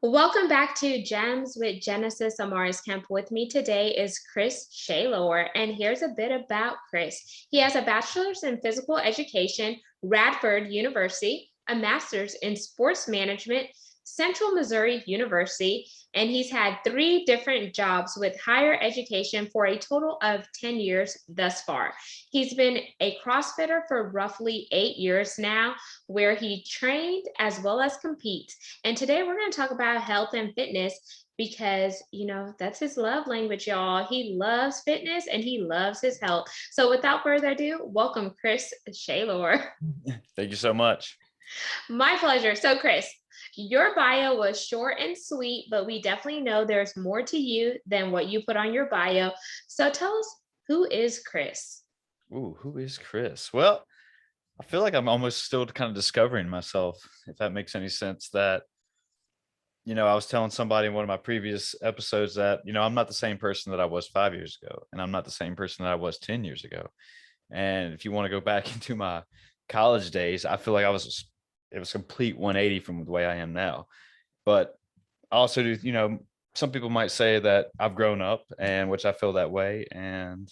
Welcome back to Gems with Genesis Amaris Kemp. With me today is Chris Shelor, and here's a bit about Chris. He has a bachelor's in physical education, Radford University, a master's in sports management, Central Missouri University, and he's had three different jobs with higher education for a total of 10 years thus far. He's been a CrossFitter for roughly 8 years now, where he trained as well as competes. And today we're going to talk about health and fitness because, that's his love language, y'all. He loves fitness and he loves his health. So without further ado, welcome, Chris Shelor. Thank you so much. My pleasure. So, Chris, your bio was short and sweet, but we definitely know there's more to you than what you put on your bio. So tell us, who is Chris? Ooh, who is Chris? Well, I feel like I'm almost still kind of discovering myself, if that makes any sense. I was telling somebody in one of my previous episodes that, I'm not the same person that I was 5 years ago, and I'm not the same person that I was 10 years ago. And if you want to go back into my college days, I feel like it was complete 180 from the way I am now. But I also do, some people might say that I've grown up, and which I feel that way. And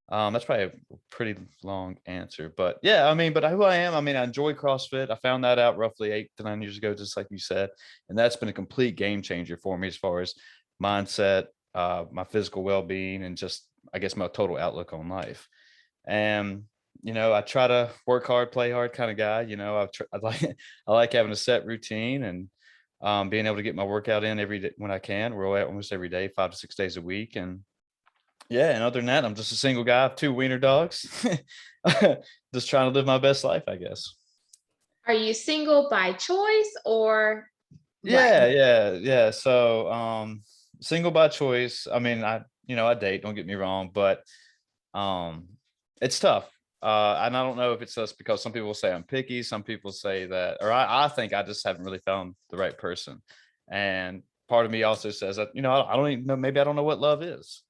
that's probably a pretty long answer, but yeah, but who I am, I enjoy CrossFit. I found that out roughly 8 to 9 years ago, just like you said. And that's been a complete game changer for me as far as mindset, my physical well-being, and just, I guess, my total outlook on life. And, I try to work hard, play hard kind of guy. I like having a set routine and being able to get my workout in every day when I can. We're almost every day, 5 to 6 days a week. And yeah, and other than that, I'm just a single guy of two wiener dogs. Just trying to live my best life, I guess. Are you single by choice or what? Yeah. So, single by choice. I date, don't get me wrong, but um, it's tough. And I don't know if it's just because some people say I'm picky, some people say that, or I think I just haven't really found the right person. And part of me also says that, I don't even know, maybe I don't know what love is.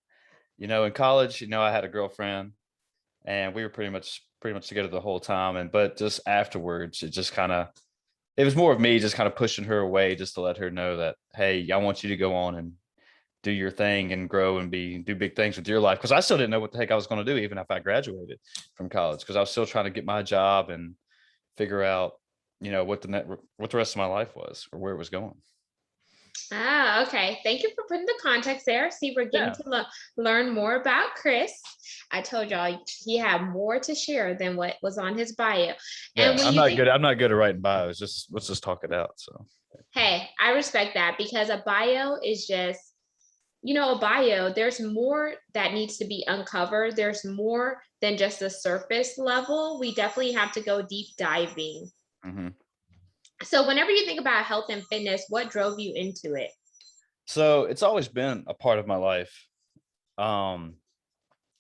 In college, I had a girlfriend and we were pretty much together the whole time. But just afterwards, it was more of me just kind of pushing her away just to let her know that, hey, I want you to go on and do your thing and grow and do big things with your life. Cause I still didn't know what the heck I was going to do, even if I graduated from college, cause I was still trying to get my job and figure out, what what the rest of my life was or where it was going. Ah, okay. Thank you for putting the context there. See, we're getting Yeah. to learn more about Chris. I told y'all he had more to share than what was on his bio. And Yeah. when you think, I'm not good at writing bios. Just let's just talk it out. So hey, I respect that because a bio is just, a bio, there's more that needs to be uncovered. There's more than just the surface level. We definitely have to go deep diving. mhm. So, whenever you think about health and fitness, what drove you into it? So it's always been a part of my life. Um,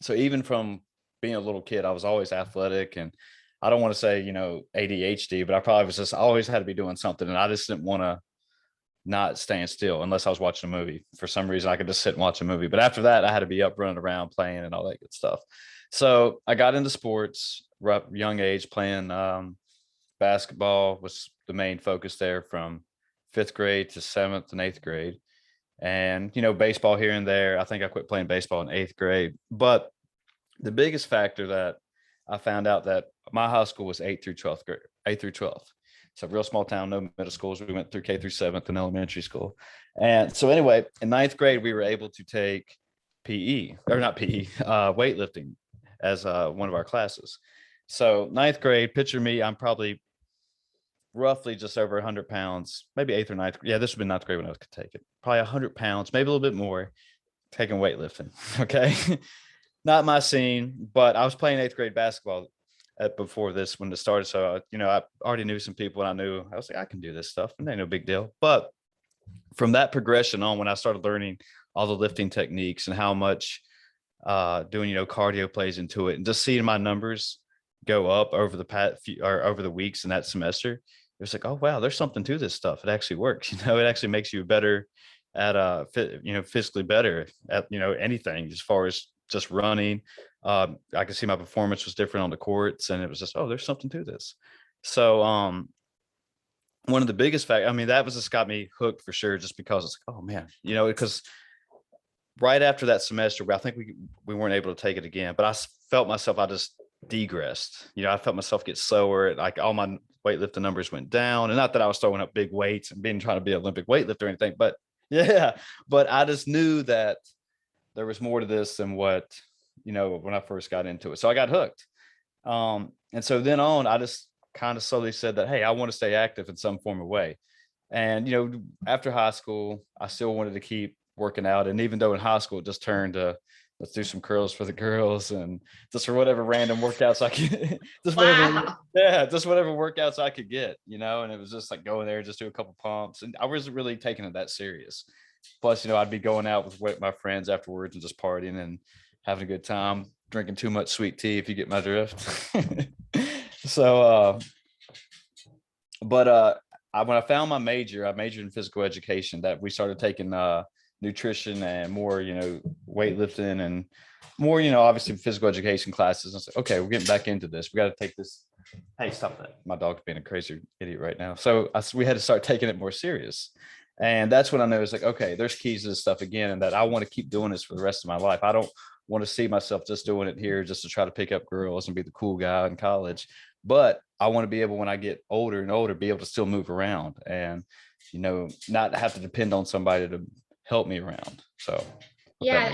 so even from being a little kid, I was always athletic, and I don't want to say, ADHD, but I probably was just I always had to be doing something, and I just didn't want to not stand still unless I was watching a movie. For some reason, I could just sit and watch a movie. But after that, I had to be up running around playing and all that good stuff. So I got into sports, young age, playing basketball was the main focus there from fifth grade to seventh and eighth grade. And, baseball here and there. I think I quit playing baseball in eighth grade. But the biggest factor that I found out that my high school was 8th through 12th grade, 8th through 12th. It's a real small town, no middle schools. We went through K through seventh in elementary school. And so anyway, in ninth grade, we were able to take PE, or not PE, weightlifting as one of our classes. So ninth grade, picture me, I'm probably roughly just over 100 pounds, maybe eighth or ninth. Yeah, this would be ninth grade when I was taking probably 100 pounds, maybe a little bit more, taking weightlifting. Okay. Not my scene, but I was playing eighth grade basketball before this when it started. So, I already knew some people and I was like, I can do this stuff and ain't no big deal. But from that progression on, when I started learning all the lifting techniques and how much doing, cardio plays into it, and just seeing my numbers go up over the past few or over the weeks in that semester, it was like, oh, wow, there's something to this stuff. It actually works. It actually makes you better at physically better at, anything as far as just running. I could see my performance was different on the courts, and it was just, oh, there's something to this. So one of the biggest fact, I mean, that was just got me hooked for sure, just because it's like, oh man, because right after that semester, I think we weren't able to take it again, but felt myself, I just degressed. I felt myself get slower. Like all my weightlifting numbers went down, and not that I was throwing up big weights and trying to be an Olympic weightlifter or anything, but yeah, but I just knew that there was more to this than what, when I first got into it. So I got hooked. And so then on, I just kind of slowly said that, hey, I want to stay active in some form of way. And, after high school, I still wanted to keep working out. And even though in high school, it just turned to, let's do some curls for the girls and just for whatever random workouts I could, Wow. just whatever workouts I could get, and it was just like going there, just do a couple pumps. And I wasn't really taking it that serious. Plus, I'd be going out with my friends afterwards and just partying and having a good time, drinking too much sweet tea, if you get my drift. So, when I found my major, I majored in physical education. That we started taking nutrition and more, weightlifting and more, obviously physical education classes. I said, okay, we're getting back into this. We got to take this. Hey, stop that! My dog's being a crazy idiot right now. So we had to start taking it more serious. And that's when I know it's like, okay, there's keys to this stuff again, and that I want to keep doing this for the rest of my life. I don't want to see myself just doing it here just to try to pick up girls and be the cool guy in college. But I want to be able, when I get older and older, be able to still move around and, not have to depend on somebody to help me around. So Yeah,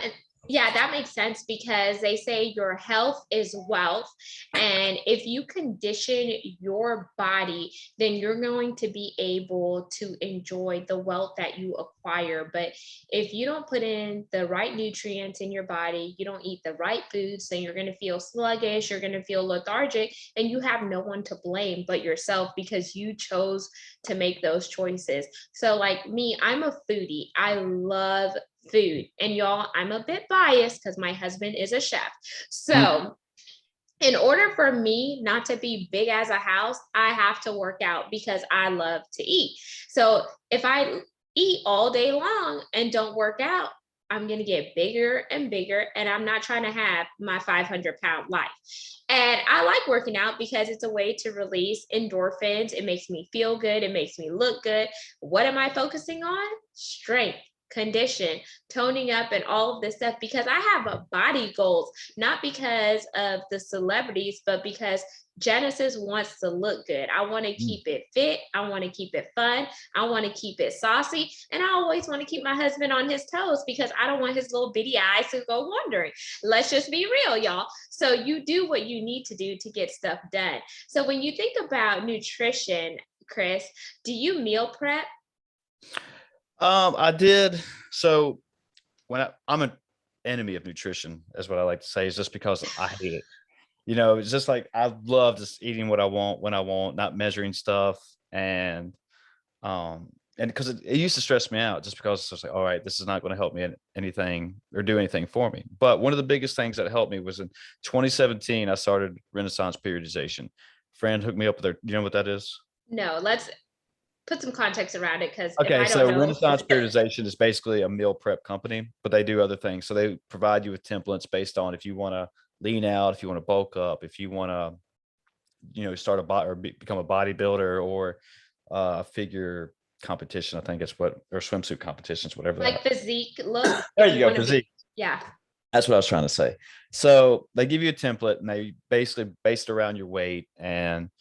yeah, that makes sense because they say your health is wealth. And if you condition your body, then you're going to be able to enjoy the wealth that you acquire. But if you don't put in the right nutrients in your body, you don't eat the right foods, then you're going to feel sluggish, you're going to feel lethargic, and you have no one to blame but yourself because you chose to make those choices. So, like me, I'm a foodie. I love food. And y'all, I'm a bit biased because my husband is a chef. So, in order for me not to be big as a house, I have to work out because I love to eat. So, if I eat all day long and don't work out, I'm going to get bigger and bigger. And I'm not trying to have my 500-pound life. And I like working out because it's a way to release endorphins. It makes me feel good. It makes me look good. What am I focusing on? Strength, condition, toning up, and all of this stuff because I have a body goals, not because of the celebrities, but because Genesis wants to look good. I want to keep it fit. I want to keep it fun. I want to keep it saucy. And I always want to keep my husband on his toes because I don't want his little bitty eyes to go wandering. Let's just be real, y'all. So you do what you need to do to get stuff done. So when you think about nutrition, Chris, do you meal prep? I did. So I'm an enemy of nutrition, is what I like to say, is just because I hate it. It's just like I love just eating what I want when I want, not measuring stuff. And because it used to stress me out just because it's just like, all right, this is not going to help me in anything or do anything for me. But one of the biggest things that helped me was in 2017, I started Renaissance periodization. Friend hooked me up with their, you know what that is? No, let's put some context around it because if Okay, I don't so know, Renaissance periodization is basically a meal prep company, but they do other things. So they provide you with templates based on if you want to lean out, if you want to bulk up, if you want to, start a body or become a bodybuilder or figure competition. I think it's or swimsuit competitions, whatever like that. physique look, There if you you go, want to be, physique. yeah. That's what I was trying to say. So they give you a template and they basically based around your weight, and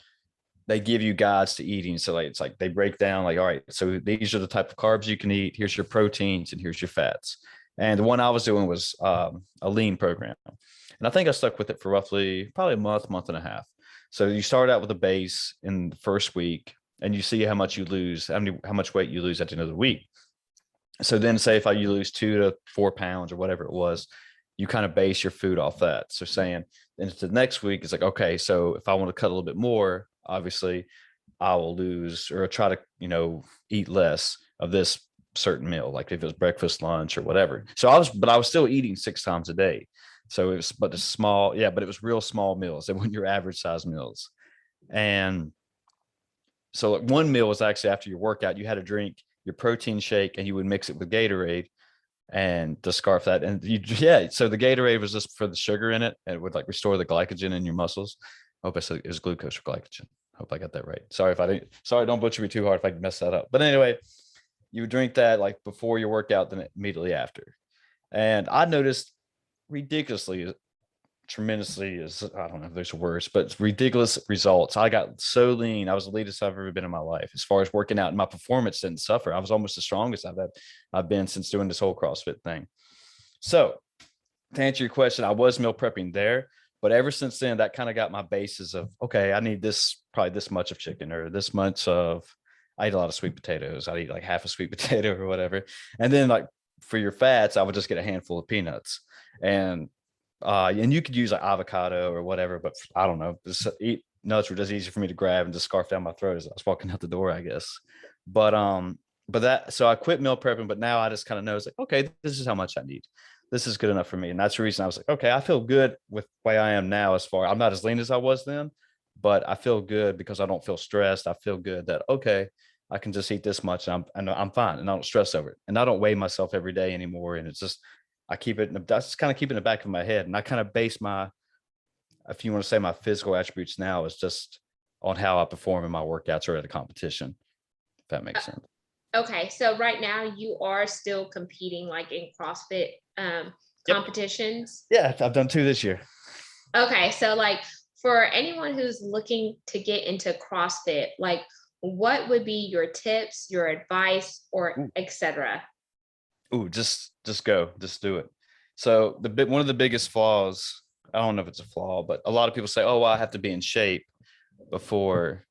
they give you guides to eating. So like, it's like they break down like, all right, so these are the type of carbs you can eat. Here's your proteins and here's your fats. And the one I was doing was a lean program. And I think I stuck with it for roughly probably a month and a half. So you start out with a base in the first week and you see how much you lose, how much weight you lose at the end of the week. So then say if you lose 2 to 4 pounds or whatever it was, you kind of base your food off that. So saying into the next week, it's like, okay, so if I want to cut a little bit more, obviously I will lose or try to, eat less of this certain meal, like if it was breakfast, lunch, or whatever. So I was still eating 6 times a day. So it was, but the small, yeah, but it was real small meals. They weren't your average size meals. And so like one meal was actually after your workout, you had to drink your protein shake and you would mix it with Gatorade and to scarf that. And yeah, so the Gatorade was just for the sugar in it and it would like restore the glycogen in your muscles. I hope I said it was glucose or glycogen. Hope I got that right. Sorry if I didn't. Sorry, don't butcher me too hard if I mess that up. But anyway, you would drink that like before your workout, then immediately after. And I noticed ridiculously, tremendously is, I don't know if there's worse, but it's ridiculous results. I got so lean. I was the leanest I've ever been in my life as far as working out, and my performance didn't suffer. I was almost the strongest I've been since doing this whole CrossFit thing. So to answer your question, I was meal prepping there, but ever since then, that kind of got my basis of, okay, I need this, probably this much of chicken or this much of, I eat a lot of sweet potatoes. I eat like half a sweet potato or whatever. And then like for your fats, I would just get a handful of peanuts, and you could use like avocado or whatever, but I don't know, just eat nuts were just easy for me to grab and just scarf down my throat as I was walking out the door, I guess. But that, so I quit meal prepping, but now I just kind of know it's like, okay, this is how much I need. This is good enough for me. And that's the reason I was like, okay, I feel good with the way I am now. As far, I'm not as lean as I was then, but I feel good because I don't feel stressed. I feel good that, okay, I can just eat this much and I'm fine and I don't stress over it. And I don't weigh myself every day anymore. And it's just, I keep it, that's kind of keep it in the back of my head. And I kind of base my, if you want to say my physical attributes now, is just on how I perform in my workouts or at a competition, if that makes sense. Okay, so right now you are still competing like in CrossFit Yep. competitions. Yeah, I've done 2 this year. Okay, so like for anyone who's looking to get into CrossFit, like what would be your tips, your advice, or etc.? Ooh, just go, just do it. So one of the biggest flaws, I don't know if it's a flaw, but a lot of people say, oh, well, I have to be in shape before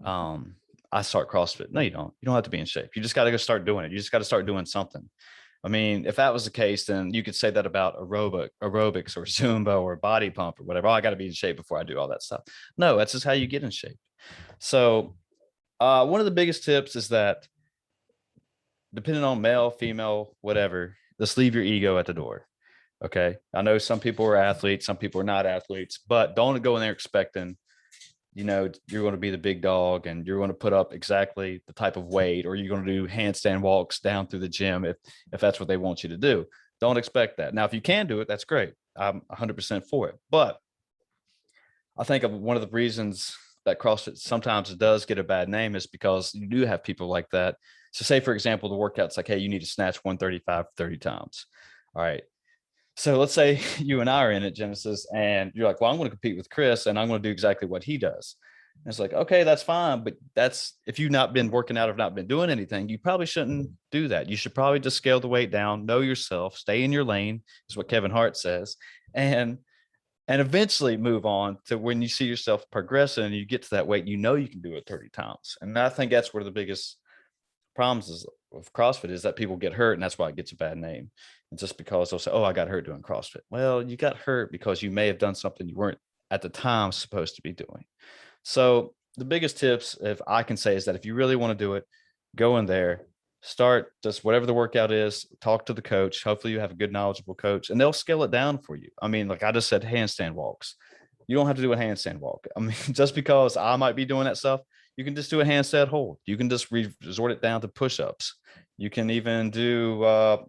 I start CrossFit. No, you don't. You don't have to be in shape. You just got to go start doing it. You just got to start doing something. I mean, if that was the case, then you could say that about aerobics or Zumba or body pump or whatever. Oh, I got to be in shape before I do all that stuff. No, that's just how you get in shape. So one of the biggest tips is that depending on male, female, whatever, just leave your ego at the door. Okay. I know some people are athletes, some people are not athletes, but don't go in there expecting, you're going to be the big dog and you're going to put up exactly the type of weight, or you're going to do handstand walks down through the gym if that's what they want you to do. Don't expect that. Now, if you can do it, that's great. I'm 100% for it. But I think one of the reasons that CrossFit sometimes does get a bad name is because you do have people like that. So say, for example, the workout's like, hey, you need to snatch 135 30 times. All right. So let's say you and I are in it, Genesis, and you're like, well, I'm going to compete with Chris and I'm going to do exactly what he does. And it's like, okay, that's fine. But if you've not been working out or not been doing anything, you probably shouldn't do that. You should probably just scale the weight down, know yourself, stay in your lane, is what Kevin Hart says. And eventually move on to when you see yourself progressing and you get to that weight, you can do it 30 times. And I think that's where the biggest problems is of CrossFit is that people get hurt, and that's why it gets a bad name. And just because they'll say, oh, I got hurt doing CrossFit. Well, you got hurt because you may have done something you weren't at the time supposed to be doing. So the biggest tips, if I can say, is that if you really want to do it, go in there, start just whatever the workout is, talk to the coach. Hopefully you have a good, knowledgeable coach, and they'll scale it down for you. I mean, like I just said, handstand walks. You don't have to do a handstand walk. I mean, just because I might be doing that stuff, you can just do a handstand hold. You can just resort it down to push-ups. You can even do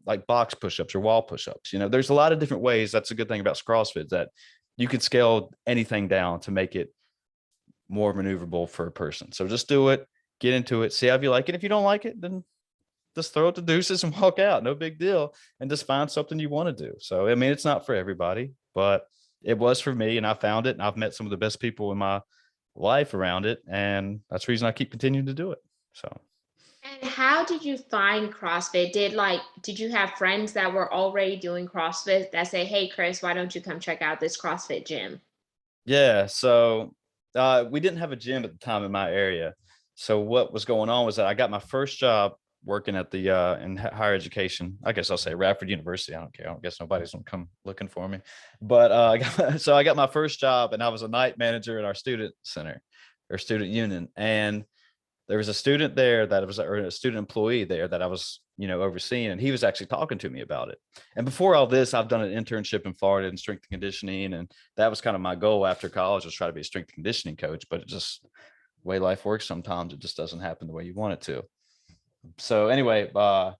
like box push-ups or wall push-ups. There's a lot of different ways. That's a good thing about CrossFit, that you can scale anything down to make it more maneuverable for a person. So just do it, get into it, see how you like it. If you don't like it, then just throw it to deuces and walk out. No big deal. And just find something you want to do. So, I mean, it's not for everybody, but it was for me, and I found it, and I've met some of the best people in my life around it. And that's the reason I keep continuing to do it. So. And how did you find CrossFit? Did you have friends that were already doing CrossFit that say, hey, Chris, why don't you come check out this CrossFit gym? Yeah. So we didn't have a gym at the time in my area. So what was going on was that I got my first job working at the in higher education. I guess I'll say Radford University. I don't care. I don't guess nobody's gonna come looking for me. But so I got my first job, and I was a night manager at our student center or student union. And there was a student there or a student employee there that I was, overseeing, and he was actually talking to me about it. And before all this, I've done an internship in Florida in strength and conditioning, and that was kind of my goal after college, was try to be a strength and conditioning coach. But it just, the way life works, sometimes it just doesn't happen the way you want it to. So anyway, so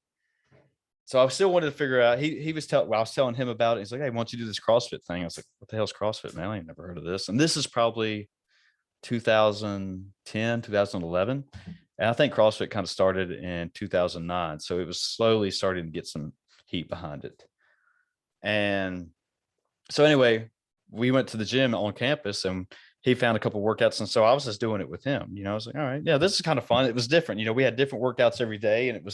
I still wanted to figure out. I was telling him about it. He's like, "Hey, why don't you do this CrossFit thing?" I was like, "What the hell's CrossFit, man? I ain't never heard of this." And this is probably 2010, 2011. And I think CrossFit kind of started in 2009. So it was slowly starting to get some heat behind it. And so anyway, we went to the gym on campus and he found a couple workouts. And so I was just doing it with him. I was like, all right, yeah, this is kind of fun. It was different. We had different workouts every day and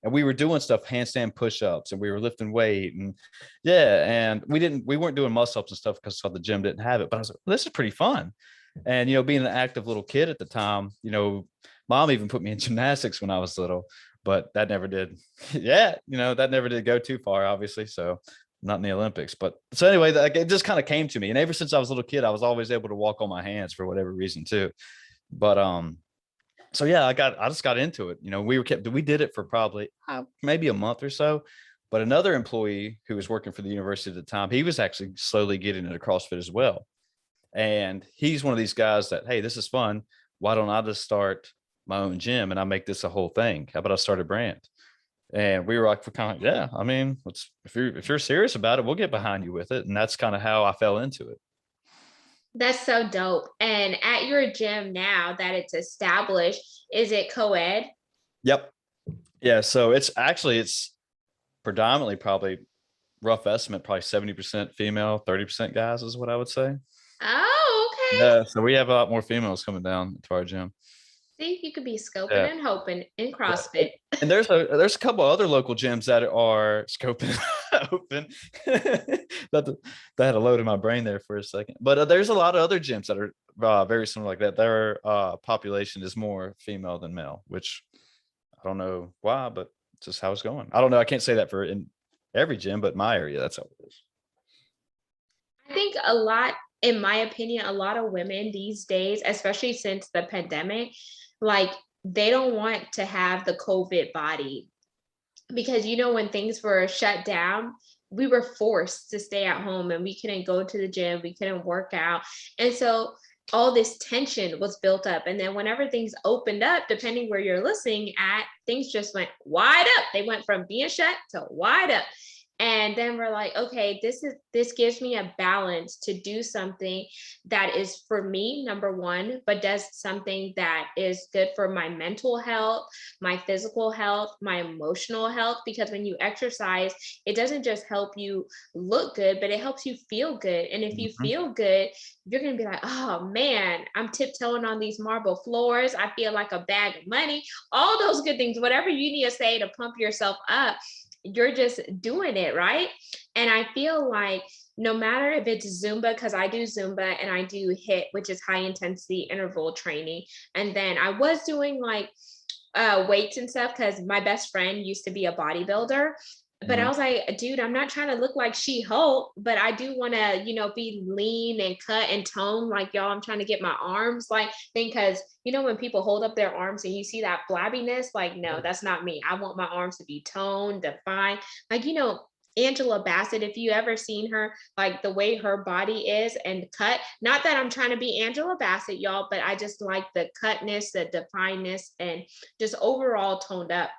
we were doing stuff, handstand push-ups, and we were lifting weight, and yeah. And we weren't doing muscle ups and stuff because the gym didn't have it. But I was like, well, this is pretty fun. And, being an active little kid at the time, mom even put me in gymnastics when I was little, but that never did. Yeah. That never did go too far, obviously. So not in the Olympics, but so anyway, it just kind of came to me. And ever since I was a little kid, I was always able to walk on my hands for whatever reason too. But, so yeah, I just got into it. We did it for probably maybe a month or so, but another employee who was working for the university at the time, he was actually slowly getting into CrossFit as well. And he's one of these guys that, hey, this is fun. Why don't I just start my own gym and I make this a whole thing? How about I start a brand? And we were like, yeah, I mean, if you're serious about it, we'll get behind you with it. And that's kind of how I fell into it. That's so dope. And at your gym now that it's established, is it coed? Yep. Yeah. So it's predominantly probably rough estimate, probably 70% female, 30% guys is what I would say. Oh, okay. Yeah. So we have a lot more females coming down to our gym. See, you could be scoping Yeah. and hoping in Yeah. CrossFit. And there's a couple other local gyms that are scoping open. that had a load in my brain there for a second. But there's a lot of other gyms that are very similar like that. Their population is more female than male, which I don't know why, but it's just how it's going. I don't know. I can't say that for in every gym, but my area, that's how it is. I think in my opinion, a lot of women these days, especially since the pandemic, like they don't want to have the COVID body because when things were shut down, we were forced to stay at home and we couldn't go to the gym, we couldn't work out. And so all this tension was built up. And then whenever things opened up, depending where you're listening at, things just went wide up. They went from being shut to wide up. And then we're like, okay, this gives me a balance to do something that is for me, number one, but does something that is good for my mental health, my physical health, my emotional health. Because when you exercise, it doesn't just help you look good, but it helps you feel good. And if you feel good, you're going to be like, oh man, I'm tiptoeing on these marble floors. I feel like a bag of money, all those good things, whatever you need to say to pump yourself up, you're just doing it, right? And I feel like no matter if it's Zumba, because I do Zumba and I do HIIT, which is high intensity interval training. And then I was doing like weights and stuff because my best friend used to be a bodybuilder. But I was like, dude, I'm not trying to look like She-Hulk, but I do want to, be lean and cut and tone like y'all. I'm trying to get my arms like thing because, when people hold up their arms and you see that flabbiness, like, no, that's not me. I want my arms to be toned, defined. Like, Angela Bassett, if you ever seen her, like the way her body is and cut, not that I'm trying to be Angela Bassett, y'all, but I just like the cutness, the definedness, and just overall toned up.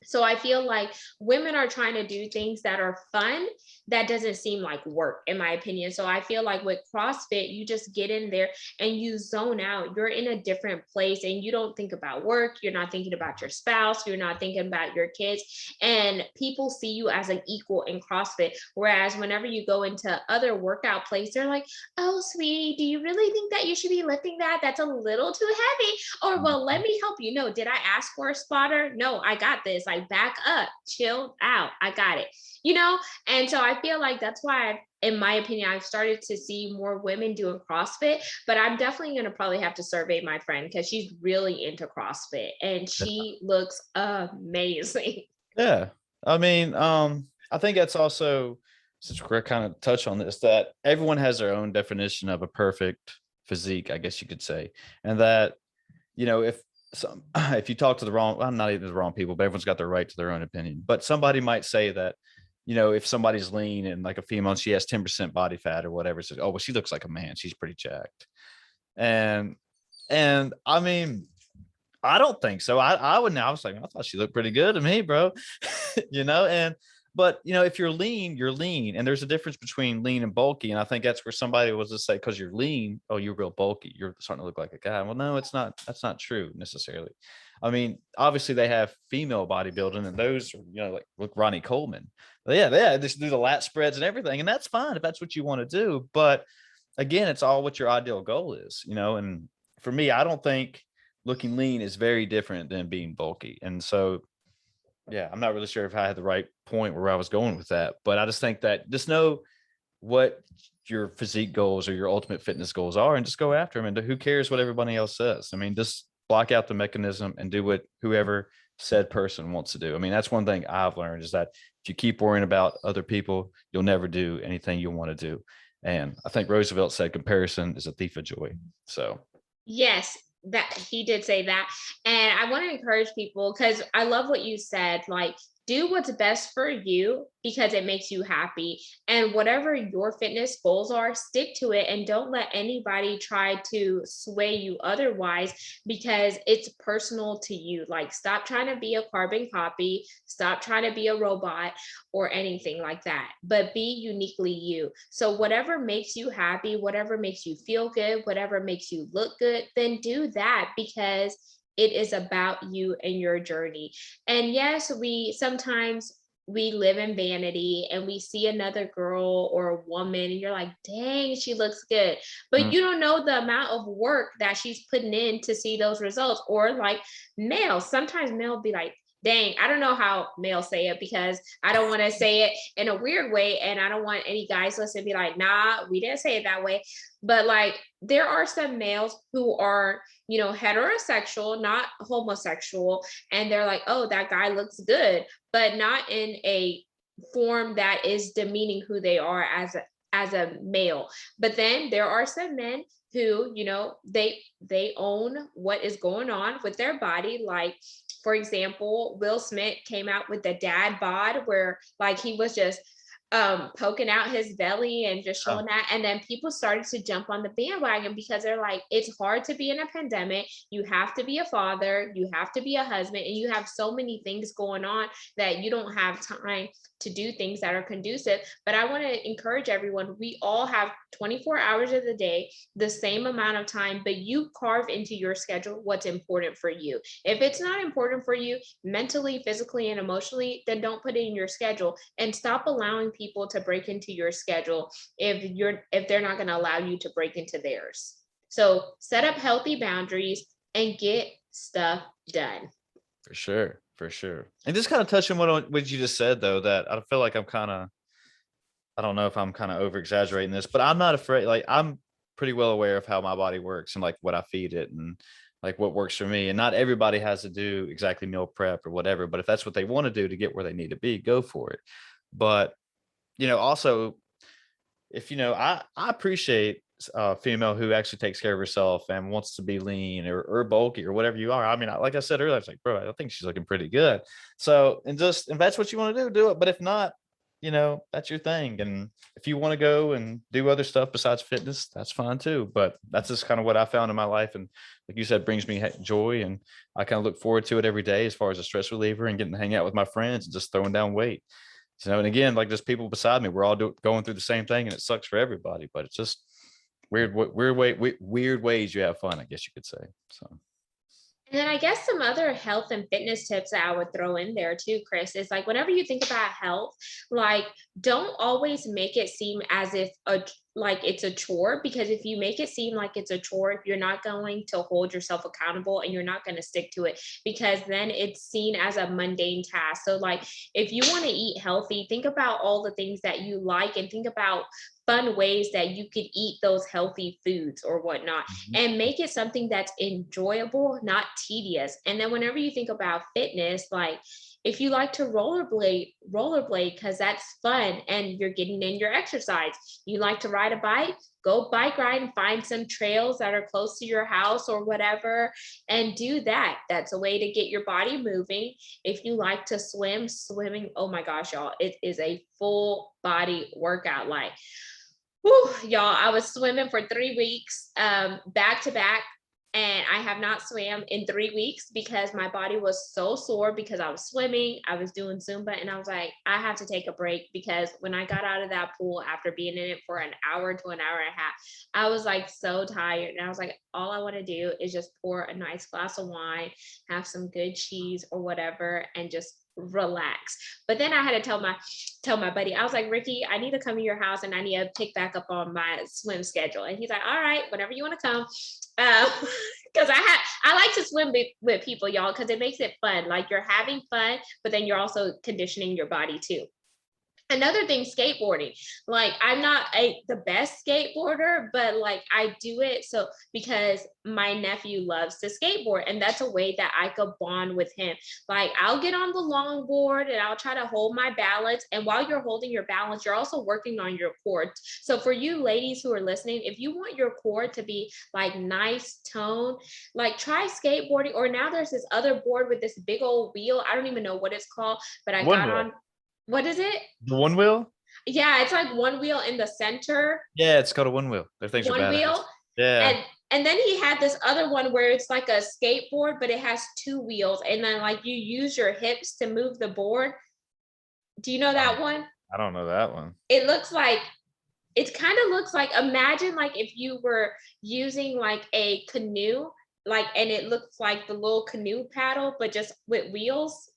So I feel like women are trying to do things that are fun, that doesn't seem like work, in my opinion. So I feel like with CrossFit, you just get in there and you zone out. You're in a different place and you don't think about work. You're not thinking about your spouse. You're not thinking about your kids. And people see you as an equal in CrossFit. Whereas whenever you go into other workout places, they're like, oh, sweetie, do you really think that you should be lifting that? That's a little too heavy. Or, well, let me help you. No, did I ask for a spotter? No, I got this. Like, back up, chill out. I got it, And so I feel like that's why, in my opinion, I've started to see more women doing CrossFit, but I'm definitely going to probably have to survey my friend because she's really into CrossFit and she looks amazing. Yeah. I mean, I think that's also, since we're kind of touch on this, that everyone has their own definition of a perfect physique, I guess you could say. And that, if you talk to the wrong, well, not even the wrong people, but everyone's got their right to their own opinion. But somebody might say that, if somebody's lean and like a female, and she has 10% body fat or whatever, says, oh, well, she looks like a man. She's pretty jacked. And I mean, I don't think so. I was like, I thought she looked pretty good to me, bro. But if you're lean, you're lean, and there's a difference between lean and bulky. And I think that's where somebody was to say, because you're lean, oh, you're real bulky, you're starting to look like a guy. Well, no, it's not. That's not true necessarily. I mean, obviously they have female bodybuilding, and those are, like look, Ronnie Coleman. But yeah, they just do the lat spreads and everything, and that's fine if that's what you want to do. But again, it's all what your ideal goal is, and for me, I don't think looking lean is very different than being bulky. And so, yeah, I'm not really sure if I had the right point where I was going with that, but I just think that just know what your physique goals or your ultimate fitness goals are and just go after them. And who cares what everybody else says? I mean, just block out the mechanism and do what whoever said person wants to do. I mean, that's one thing I've learned is that if you keep worrying about other people, you'll never do anything you want to do. And I think Roosevelt said comparison is a thief of joy. So Yes, that he did say that. And I want to encourage people because I love what you said. Like, do what's best for you because it makes you happy. And whatever your fitness goals are, stick to it and don't let anybody try to sway you otherwise because it's personal to you. Like, stop trying to be a carbon copy, stop trying to be a robot or anything like that, but be uniquely you. So, whatever makes you happy, whatever makes you feel good, whatever makes you look good, then do that because it is about you and your journey. And yes, we live in vanity and we see another girl or a woman and you're like, dang, she looks good. But you don't know the amount of work that she's putting in to see those results. Or like males, sometimes male be like, dang, I don't know how males say it because I don't want to say it in a weird way. And I don't want any guys listening to be like, nah, we didn't say it that way. But like, there are some males who are, heterosexual, not homosexual. And they're like, oh, that guy looks good, but not in a form that is demeaning who they are as a male. But then there are some men who, they own what is going on with their body. Like, for example, Will Smith came out with the dad bod where like he was just poking out his belly and just Oh, showing that. And then people started to jump on the bandwagon because they're like, it's hard to be in a pandemic. You have to be a father, you have to be a husband, and you have so many things going on that you don't have time to do things that are conducive. But I want to encourage everyone, we all have 24 hours of the day, the same amount of time, but you carve into your schedule what's important for you. If it's not important for you mentally, physically, and emotionally, then don't put it in your schedule and stop allowing people to break into your schedule if they're not going to allow you to break into theirs. So set up healthy boundaries and get stuff done. for sure. For sure. And just kind of touching what you just said, though, that I feel like I don't know if I'm kind of over exaggerating this, but I'm not afraid. Like, I'm pretty well aware of how my body works and like what I feed it and like what works for me. And not everybody has to do exactly meal prep or whatever, but if that's what they want to do to get where they need to be, go for it. But, also, if I appreciate a female who actually takes care of herself and wants to be lean or bulky or whatever you are. I mean, like I said earlier, I was like, bro, I think she's looking pretty good. So, and just if that's what you want to do it. But if not, that's your thing. And if you want to go and do other stuff besides fitness, that's fine too. But that's just kind of what I found in my life. And like you said, brings me joy. And I kind of look forward to it every day as far as a stress reliever and getting to hang out with my friends and just throwing down weight. And again, like just people beside me, we're all going through the same thing and it sucks for everybody, but it's just weird ways you have fun, I guess you could say. So. And then I guess some other health and fitness tips that I would throw in there too, Chris, is like whenever you think about health, like don't always make it seem as if like it's a chore, because if you make it seem like it's a chore, you're not going to hold yourself accountable and you're not going to stick to it, because then it's seen as a mundane task. So like if you want to eat healthy, think about all the things that you like and think about fun ways that you could eat those healthy foods or whatnot, and make it something that's enjoyable, not tedious. And then whenever you think about fitness, like if you like to rollerblade because that's fun and you're getting in your exercise. You like to ride a bike, go bike ride and find some trails that are close to your house or whatever and do that. That's a way to get your body moving. If you like to swimming, oh my gosh, y'all, it is a full body workout. Like, whew, y'all, I was swimming for 3 weeks, back to back. and I have not swam in 3 weeks because my body was so sore because I was swimming, I was doing Zumba, and I was like, I have to take a break because when I got out of that pool after being in it for an hour to an hour and a half, I was like so tired. And I was like, all I want to do is just pour a nice glass of wine, have some good cheese or whatever, and just relax. But then I had to tell my buddy, I was like, Ricky, I need to come to your house and I need to pick back up on my swim schedule. And he's like, all right, whenever you want to come. Because I like to swim with people, y'all, because it makes it fun. Like you're having fun, but then you're also conditioning your body too. Another thing, skateboarding. Like I'm not the best skateboarder, but like I do it so because my nephew loves to skateboard, and that's a way that I could bond with him. Like I'll get on the longboard and I'll try to hold my balance, and while you're holding your balance, you're also working on your core. So for you ladies who are listening, if you want your core to be like nice tone, like try skateboarding. Or now there's this other board with this big old wheel. I don't even know what it's called, but I One got wheel. on. What is it? The one wheel? Yeah, it's like one wheel in the center, Yeah, it's called a one wheel. Their things are one badass. wheel. Yeah. And then he had this other one where it's like a skateboard, but it has two wheels. And then like you use your hips to move the board. Do you know that one? I don't know that one. It looks like it kind of looks like, imagine like if you were using like a canoe, like, and it looks like the little canoe paddle, but just with wheels.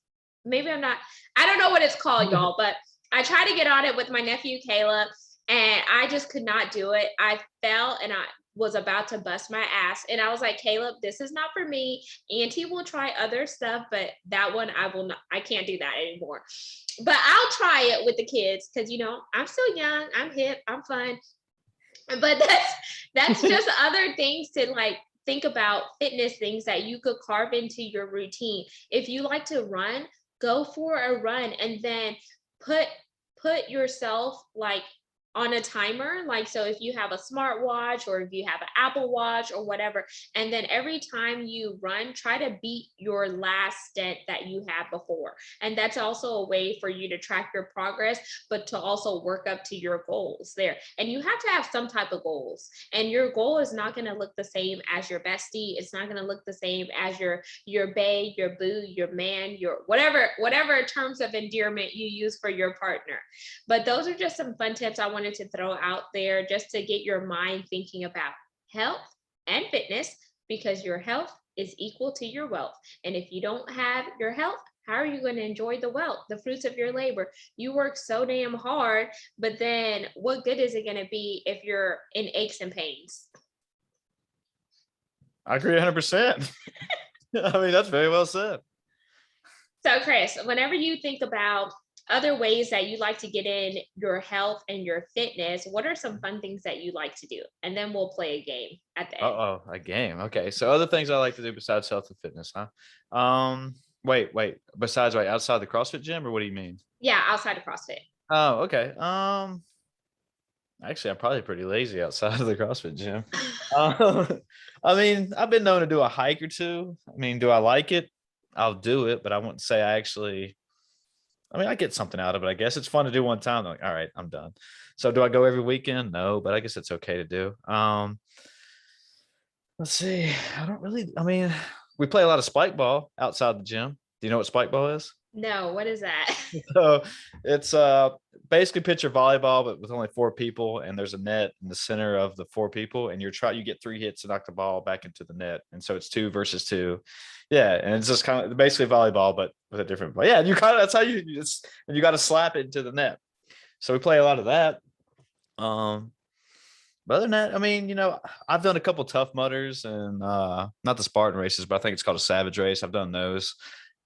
Maybe I don't know what it's called, y'all, but I tried to get on it with my nephew Caleb, and I just could not do it. I fell and I was about to bust my ass. And I was like, Caleb, this is not for me. Auntie will try other stuff, but that one I will not, I can't do that anymore. But I'll try it with the kids because I'm still young, I'm hip, I'm fun. But that's just other things to like think about, fitness things that you could carve into your routine. If you like to run, go for a run, and then put yourself like on a timer. Like, so if you have a smartwatch or if you have an Apple Watch or whatever, and then every time you run, try to beat your last stint that you had before. And that's also a way for you to track your progress, but to also work up to your goals there. And you have to have some type of goals, and your goal is not going to look the same as your bestie. It's not going to look the same as your bae, your boo, your man, your whatever terms of endearment you use for your partner. But those are just some fun tips I wanted to throw out there just to get your mind thinking about health and fitness, because your health is equal to your wealth. And if you don't have your health, how are you going to enjoy the wealth, the fruits of your labor? You work so damn hard, but then what good is it going to be if you're in aches and pains? I agree 100%. I mean, that's very well said. So Chris, whenever you think about other ways that you like to get in your health and your fitness, what are some fun things that you like to do? And then we'll play a game at the end. A game. Okay. So other things I like to do besides health and fitness, huh? Wait. Besides, outside the CrossFit gym, or what do you mean? Yeah, outside of CrossFit. Oh, okay. Actually, I'm probably pretty lazy outside of the CrossFit gym. I mean, I've been known to do a hike or two. I mean, do I like it? I'll do it, but I wouldn't say I mean, I get something out of it. I guess it's fun to do one time. Like, all right, I'm done. So do I go every weekend? No, but I guess it's okay to do. Let's see. I mean, we play a lot of spike ball outside the gym. Do you know what spike ball is? No, what is that? So it's basically picture volleyball, but with only 4 people, and there's a net in the center of the 4 people, and you get 3 hits to knock the ball back into the net, and so it's 2 versus 2. Yeah, and it's just kind of basically volleyball, but with a different. But yeah, that's how and you got to slap it into the net. So we play a lot of that. But other than that, I mean, I've done a couple Tough Mudders and not the Spartan races, but I think it's called a Savage race. I've done those,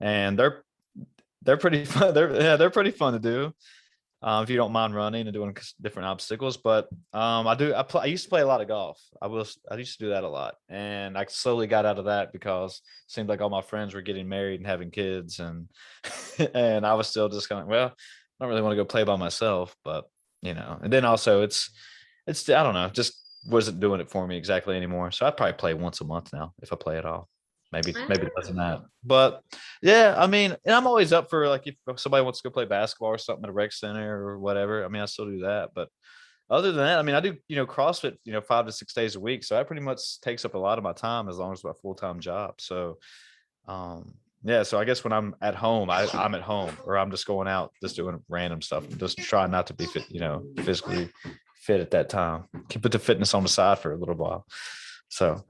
and they're pretty fun. They're pretty fun to do. If you don't mind running and doing different obstacles. But I used to play a lot of golf. I used to do that a lot, and I slowly got out of that because it seemed like all my friends were getting married and having kids, and and I was still just kind of, well, I don't really want to go play by myself. But and then also it's I don't know, just wasn't doing it for me exactly anymore. So I probably play once a month now if I play at all. Maybe less than that. But yeah, I mean, and I'm always up for, like, if somebody wants to go play basketball or something at a rec center or whatever. I mean, I still do that, but other than that, I mean, I do, CrossFit, 5 to 6 days a week. So that pretty much takes up a lot of my time as long as it's my full-time job. So, yeah, so I guess when I'm at home, I'm at home or I'm just going out, just doing random stuff, just trying not to be fit, physically fit at that time. Keep it the fitness on the side for a little while. So,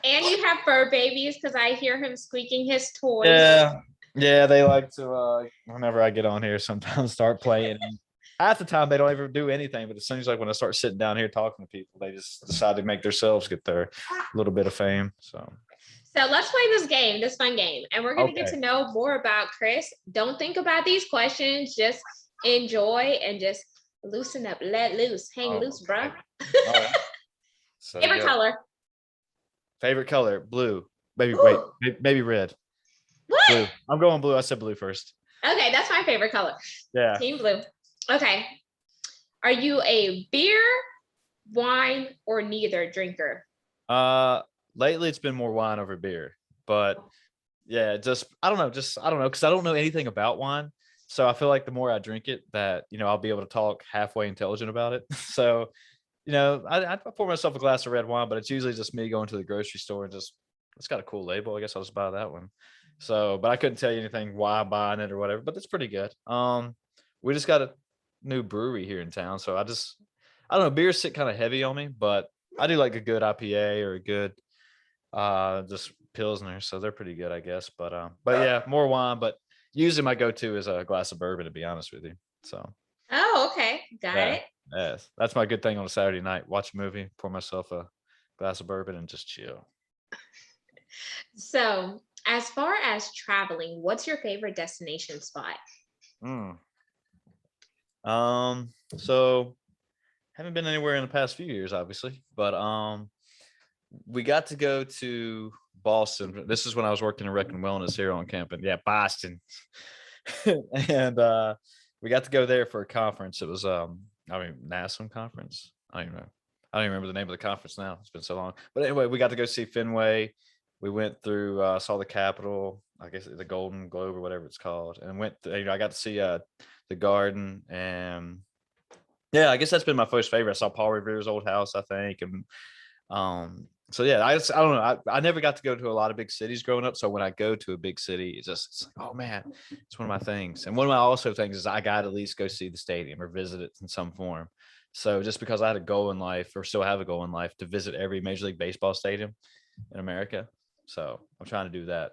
And you have fur babies because I hear him squeaking his toys. yeah. Yeah, they like to whenever I get on here sometimes start playing. And half the time they don't ever do anything, but it seems like when I start sitting down here talking to people, they just decide to make themselves get their little bit of fame. So let's play this fun game, and we're going to get to okay. know more about Chris. Don't think about these questions, just enjoy and just loosen up, let loose, hang loose, bro. All right. So Favorite color? favorite color, blue. Maybe Ooh. maybe red. What? Blue. I'm going blue. I said blue first. Okay, that's my favorite color. Yeah. Team blue. Okay. Are you a beer, wine, or neither drinker? Lately it's been more wine over beer, but yeah, I don't know, because I don't know anything about wine. So I feel like the more I drink it, that I'll be able to talk halfway intelligent about it. So I pour myself a glass of red wine, but it's usually just me going to the grocery store and just it's got a cool label. I guess I'll just buy that one. So, but I couldn't tell you anything why I'm buying it or whatever. But it's pretty good. We just got a new brewery here in town, so I don't know. Beers sit kind of heavy on me, but I do like a good IPA or a good just pilsner, so they're pretty good, I guess. But yeah, more wine. But usually my go-to is a glass of bourbon, to be honest with you. So Oh, okay. Got yeah, it. yes, that's my good thing on a Saturday night. Watch a movie, pour myself a glass of bourbon, and just chill. So, as far as traveling, what's your favorite destination spot? Mm. So haven't been anywhere in the past few years, obviously, but we got to go to Boston. This is when I was working in rec and wellness here on Kemp, and yeah, Boston. And we got to go there for a conference. It was NASM conference. I don't even know. I don't even remember the name of the conference now. It's been so long. But anyway, we got to go see Fenway. We went through, saw the Capitol, I guess the Golden Globe or whatever it's called, and I got to see the Garden, and yeah, I guess that's been my first favorite. I saw Paul Revere's old house, I think, and so yeah, I don't know. I never got to go to a lot of big cities growing up. So when I go to a big city, it's like, oh man, it's one of my things. And one of my also things is I got to at least go see the stadium or visit it in some form. So just because I had a goal in life or still have a goal in life to visit every Major League Baseball stadium in America. So I'm trying to do that.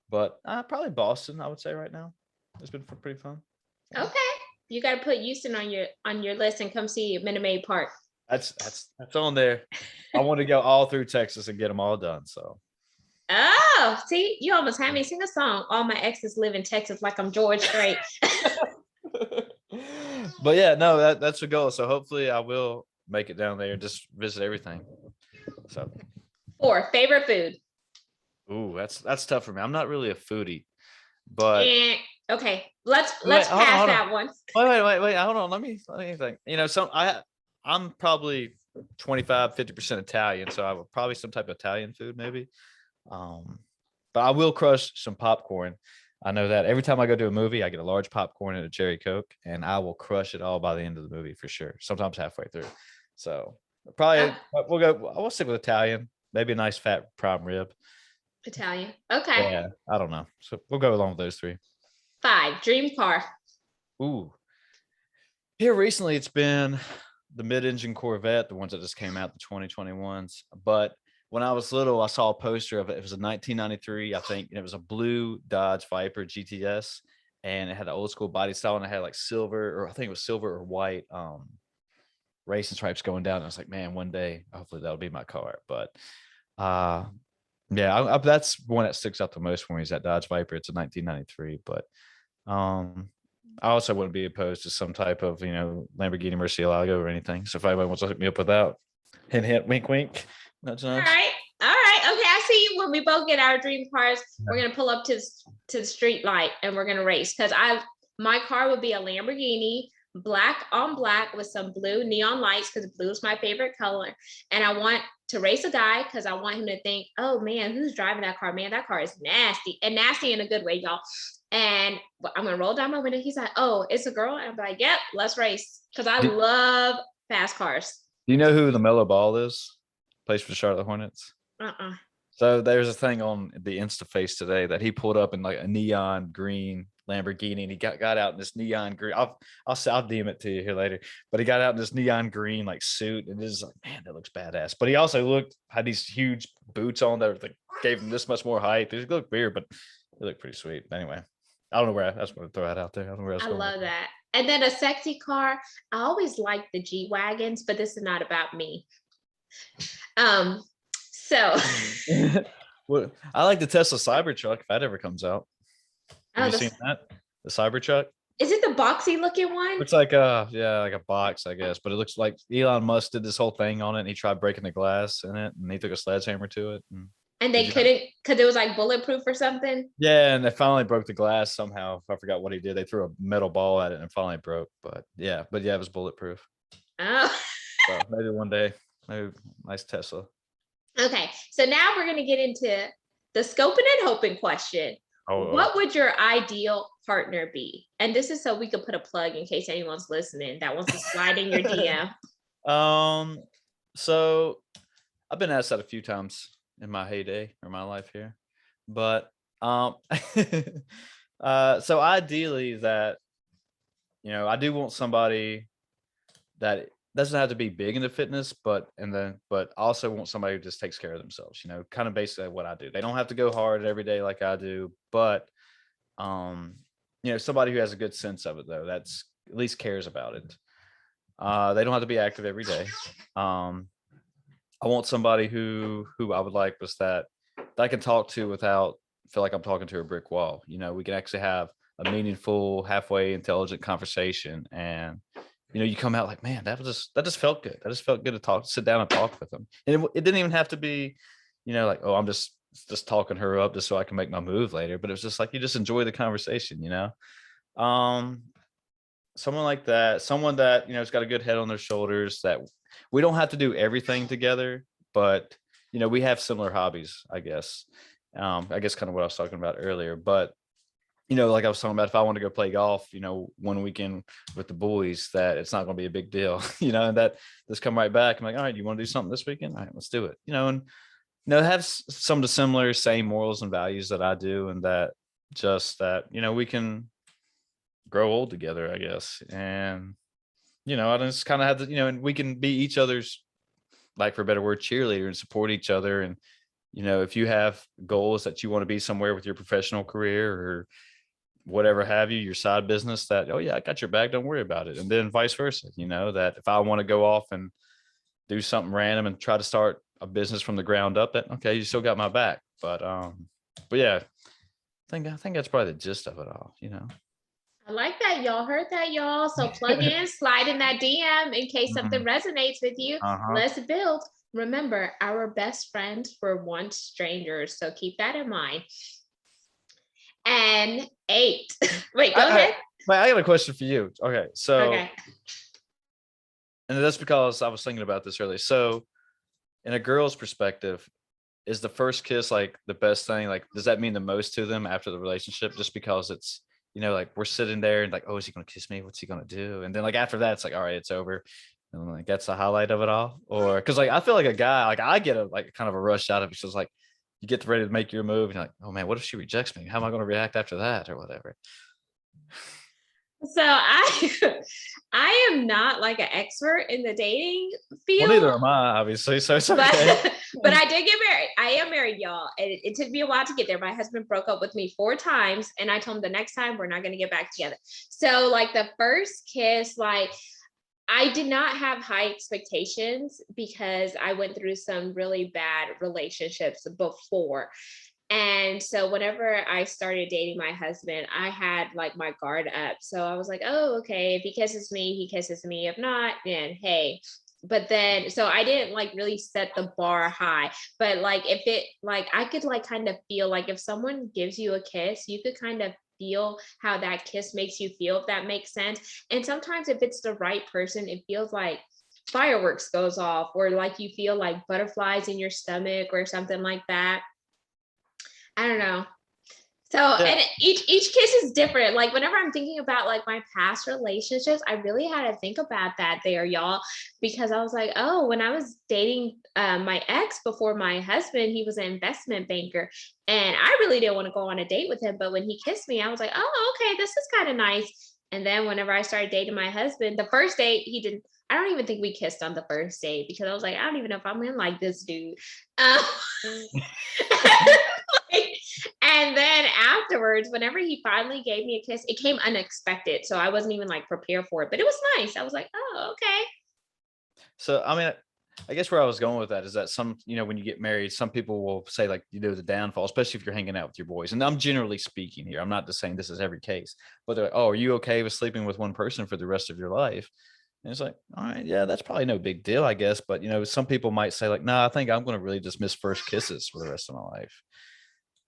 But probably Boston, I would say right now. It's been pretty fun. Okay. You got to put Houston on your list and come see Minute Maid Park. That's on there. I want to go all through Texas and get them all done. So. Oh, see, you almost had me sing a song. All my exes live in Texas, like I'm George Strait. But yeah, no, that's a goal. So hopefully I will make it down there and just visit everything. So 4, favorite food. Ooh, that's tough for me. I'm not really a foodie, but okay, let's pass that one. Wait. Hold on. Let me think. I'm probably 25-50% Italian, so I would probably some type of Italian food maybe. But I will crush some popcorn. I know that every time I go to a movie, I get a large popcorn and a cherry Coke, and I will crush it all by the end of the movie for sure. Sometimes halfway through. So probably we'll stick with Italian. Maybe a nice fat prime rib. Italian. Okay. Yeah, I don't know. So we'll go along with those 3. 5, dream car. Ooh. Here recently, it's been the mid-engine Corvette, the ones that just came out, the 2021s. But when I was little, I saw a poster of it. It was a 1993, I think, and it was a blue Dodge Viper GTS, and it had the old school body style, and it had like silver, or I think it was silver or white racing stripes going down. And I was like, man, one day, hopefully that'll be my car. But yeah, that's one that sticks out the most for me is that Dodge Viper. It's a 1993, but I also wouldn't be opposed to some type of, Lamborghini Murcielago or anything. So if anybody wants to hook me up with that, hint, hint, wink, wink. Nudge, nudge. All right. Okay, I see you. When we both get our dream cars, we're gonna pull up to the street light and we're gonna race. Because my car would be a Lamborghini, black on black with some blue neon lights, because blue is my favorite color. And I want to race a guy because I want him to think, oh man, who's driving that car? Man, that car is nasty, and nasty in a good way, y'all. And I'm gonna roll down my window. He's like, oh, it's a girl. And I'm like, yep, let's race. Because I love Fast cars. Do you know who the Mellow Ball is? Plays for the Charlotte Hornets. Uh-uh. So there's a thing on the Instaface today that he pulled up in like a neon green Lamborghini, and he got out in this neon green. I'll DM it to you here later. But he got out in this neon green like suit, and it is like, man, that looks badass. But he also had these huge boots on that like, gave him this much more height. It looked weird, but it looked pretty sweet. Anyway, I don't know where I just want to throw that out there. I don't know where I was I going. love that. And then a sexy car. I always liked the G-Wagons, but this is not about me. So Well, I like the Tesla Cybertruck if that ever comes out. Have you seen that? The Cybertruck? Is it the boxy looking one? Looks like like a box, I guess, but it looks like Elon Musk did this whole thing on it, and he tried breaking the glass in it, and he took a sledgehammer to it. And they couldn't because it was like bulletproof or something. Yeah, and they finally broke the glass somehow. I forgot what he did. They threw a metal ball at it and it finally broke. But yeah, it was bulletproof. Oh. So maybe one day, maybe nice Tesla. Okay, so now we're gonna get into the scoping and hoping question. What would your ideal partner be? And this is so we could put a plug in case anyone's listening that wants to slide in your DM. So I've been asked that a few times in my heyday or my life here, but so ideally that, I do want somebody that doesn't have to be big into fitness, but also want somebody who just takes care of themselves, kind of basically what I do. They don't have to go hard every day like I do, but somebody who has a good sense of it though, that's at least cares about it. They don't have to be active every day. I want somebody who I would like was that I can talk to without feel like I'm talking to a brick wall. We can actually have a meaningful, halfway intelligent conversation, and you come out like, man, that just felt good. That just felt good to sit down and talk with them. And it didn't even have to be, like, oh, I'm just talking her up just so I can make my move later. But it was just like, you just enjoy the conversation, someone like that, someone that, has got a good head on their shoulders, that we don't have to do everything together, but, we have similar hobbies, I guess. I guess kind of what I was talking about earlier, but like I was talking about, if I want to go play golf, one weekend with the boys, that it's not going to be a big deal, and that just come right back. I'm like, all right, you want to do something this weekend? All right, let's do it. And have some of the similar same morals and values that I do, and that we can grow old together, I guess. And I just kind of have to, and we can be each other's, like, for a better word, cheerleader, and support each other. And if you have goals that you want to be somewhere with your professional career or whatever have you, your side business, that, oh yeah, I got your back, don't worry about it. And then vice versa, that if I want to go off and do something random and try to start a business from the ground up, that, okay, you still got my back. But yeah, I think that's probably the gist of it all. I like that. Y'all heard that, y'all. So plug in, slide in that DM in case something resonates with you. Let's build. Remember, our best friends were once strangers, so keep that in mind. And 8. Wait, go ahead. I got a question for you. Okay, so, and that's because I was thinking about this earlier. So, in a girl's perspective, is the first kiss like the best thing? Like, does that mean the most to them after the relationship? Just because it's, like, we're sitting there and like, oh, is he gonna kiss me? What's he gonna do? And then like after that, it's like, all right, it's over. And like that's the highlight of it all. Or because like I feel like a guy, like I get a like kind of a rush out of it. It's just like you get ready to make your move and you're like, oh man, what if she rejects me? How am I going to react after that or whatever? So I am not like an expert in the dating field. Well, neither am I, obviously. So it's okay. But I did get married. I am married, y'all. And it took me a while to get there. My husband broke up with me 4 times. And I told him the next time we're not going to get back together. So like the first kiss, like I did not have high expectations because I went through some really bad relationships before. And so whenever I started dating my husband, I had like my guard up. So I was like, oh, okay, if he kisses me, he kisses me. If not, then hey. But then, so I didn't like really set the bar high, but like if it, like I could like kind of feel like if someone gives you a kiss, you could kind of feel how that kiss makes you feel, if that makes sense. And sometimes if it's the right person, it feels like fireworks goes off, or like you feel like butterflies in your stomach or something like that. I don't know. So, Yeah. and each kiss is different. Like whenever I'm thinking about like my past relationships, I really had to think about that there, y'all, because I was like, oh, when I was dating my ex before my husband, he was an investment banker, and I really didn't want to go on a date with him. But when he kissed me, I was like, oh, okay, this is kind of nice. And then whenever I started dating my husband, the first date he didn't. I don't even think we kissed on the first date because I was like, I don't even know if I'm gonna like this dude. Um, and then afterwards, whenever he finally gave me a kiss, it came unexpected. So I wasn't even like prepared for it, but it was nice. I was like, oh, okay. So, I mean, I guess where I was going with that is that some, when you get married, some people will say like, the downfall, especially if you're hanging out with your boys. And I'm generally speaking here. I'm not just saying this is every case, but they're like, oh, are you okay with sleeping with one person for the rest of your life? And it's like, all right, yeah, that's probably no big deal, I guess. But, some people might say like, no, I think I'm going to really just miss first kisses for the rest of my life.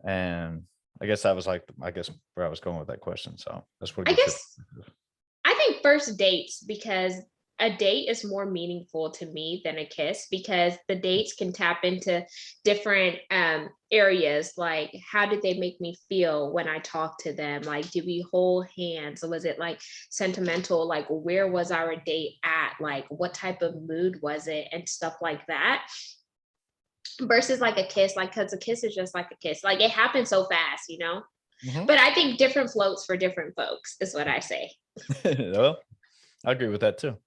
And I guess that was like, where I was going with that question. So that's what I gets your. guess I think first dates, because a date is more meaningful to me than a kiss, because the dates can tap into different areas, like how did they make me feel when I talked to them, like did we hold hands, was it like sentimental, like where was our date at, like what type of mood was it, and stuff like that, versus like a kiss, like because a kiss is just like a kiss, like it happens so fast. Mhm. But I think different floats for different folks is what I say. Well, I agree with that too.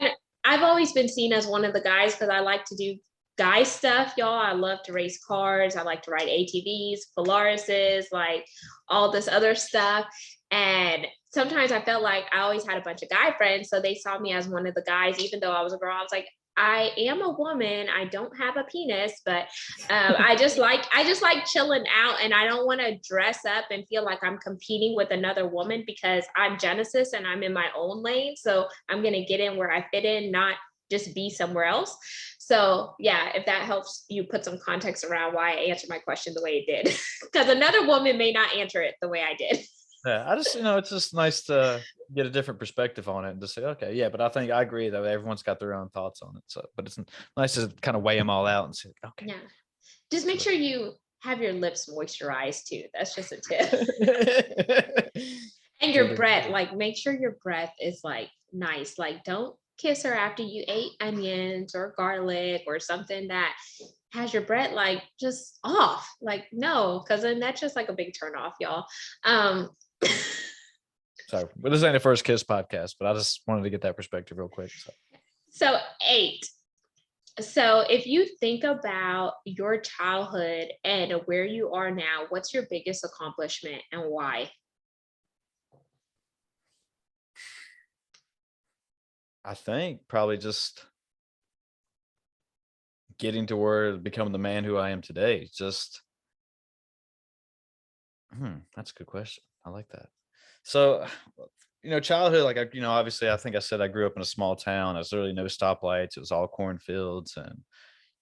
And I've always been seen as one of the guys because I like to do guy stuff, y'all. I love to race cars. I like to ride ATVs, Polarises, like all this other stuff. And sometimes I felt like I always had a bunch of guy friends. So they saw me as one of the guys, even though I was a girl. I was like, I am a woman. I don't have a penis, but I just like chilling out, and I don't want to dress up and feel like I'm competing with another woman because I'm Genesis and I'm in my own lane. So I'm gonna get in where I fit in, not just be somewhere else. So yeah, if that helps you put some context around why I answered my question the way it did, because another woman may not answer it the way I did. Yeah, I just, it's just nice to get a different perspective on it and to say, okay, yeah, but I think I agree though. Everyone's got their own thoughts on it. So, but it's nice to kind of weigh them all out and say, okay. Yeah, just make sure you have your lips moisturized too. That's just a tip. And your breath, like make sure your breath is like nice. Like don't kiss her after you ate onions or garlic or something that has your breath like just off. Like no, because then that's just like a big turn off, y'all. Um So, but this ain't a first kiss podcast, but I just wanted to get that perspective real quick. So, so 8. So if you think about your childhood and where you are now, what's your biggest accomplishment and why? I think probably just getting to where becoming the man who I am today. Just, that's a good question. I like that. So, childhood, like obviously, I think I said I grew up in a small town. There's really no stoplights. It was all cornfields, and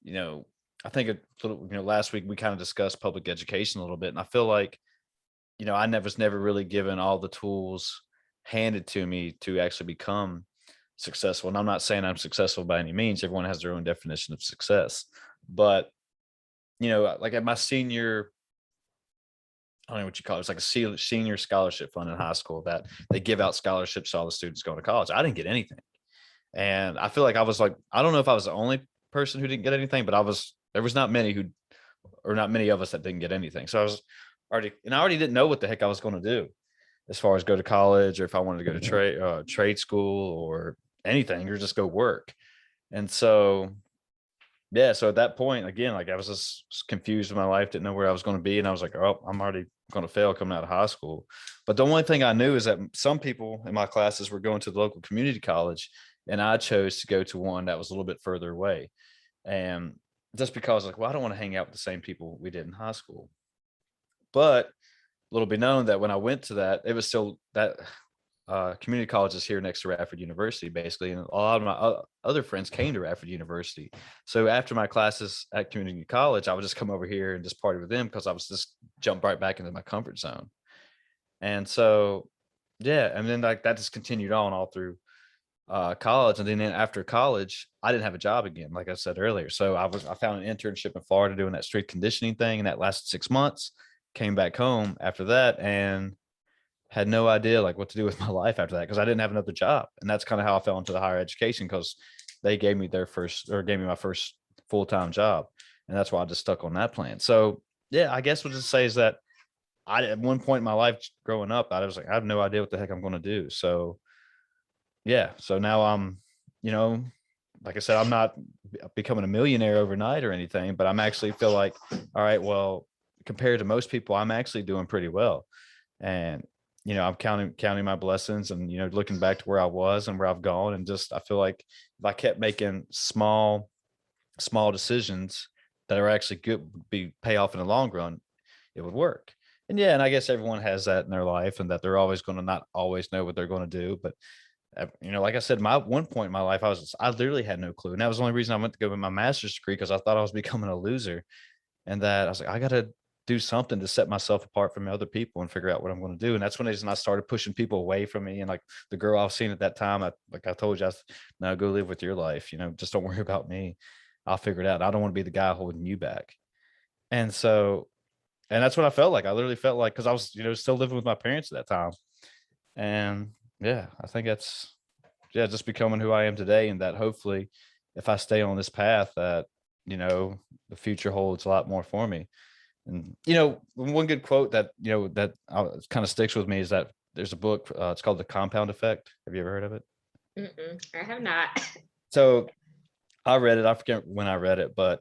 you know, I think a little, last week we kind of discussed public education a little bit, and I feel like, I never really given all the tools handed to me to actually become successful. And I'm not saying I'm successful by any means. Everyone has their own definition of success, but like at my senior, I don't know what you call it. It's like a senior scholarship fund in high school that they give out scholarships to all the students going to college. I didn't get anything. And I feel like I was like, I don't know if I was the only person who didn't get anything, but there was not many or not many of us that didn't get anything. So I already didn't know what the heck I was going to do as far as go to college, or if I wanted to go to trade school or anything, or just go work. And so, yeah, so at that point, again, like I was just confused in my life, didn't know where I was going to be. And I was like, oh, I'm already going to fail coming out of high school. But the only thing I knew is that some people in my classes were going to the local community college, and I chose to go to one that was a little bit further away. And just because, like, well, I don't want to hang out with the same people we did in high school. But little be known that when I went to that, it was still that community college is here next to Radford University, basically. And a lot of my other friends came to Radford University. So after my classes at community college, I would just come over here and just party with them because I was just jump right back into my comfort zone. And so, yeah, and then like that just continued on all through college. And then after college, I didn't have a job again, like I said earlier. So I found an internship in Florida doing that strength conditioning thing, and that lasted 6 months. came back home after that and had no idea like what to do with my life after that, because I didn't have another job. And that's kind of how I fell into the higher education, because they gave me my first full-time job. And that's why I just stuck on that plan. So yeah, I guess we'll just say is that at one point in my life growing up, I was like, I have no idea what the heck I'm going to do. So yeah, so now I'm, you know, like I said, I'm not becoming a millionaire overnight or anything, but I'm actually feel like, all right, well, compared to most people, I'm actually doing pretty well. And, I'm counting my blessings and, looking back to where I was and where I've gone. And just, I feel like if I kept making small decisions that are actually good, pay off in the long run, it would work. And yeah, and I guess everyone has that in their life, and that they're always going to not always know what they're going to do. But like I said, my one point in my life, I literally had no clue. And that was the only reason I went to go get my master's degree, because I thought I was becoming a loser. And that I was like, I got to do something to set myself apart from other people and figure out what I'm going to do. And that's when I started pushing people away from me. And like the girl I was seeing at that time, like I told you, no, go live with your life. Just don't worry about me. I'll figure it out. I don't want to be the guy holding you back. And so, and that's what I felt like. I literally felt like, because I was, still living with my parents at that time. And yeah, I think that's, just becoming who I am today. And that hopefully, if I stay on this path, that, the future holds a lot more for me. And, one good quote that, that kind of sticks with me is that there's a book, it's called The Compound Effect. Have you ever heard of it? I have not. So I read it. I forget when I read it, but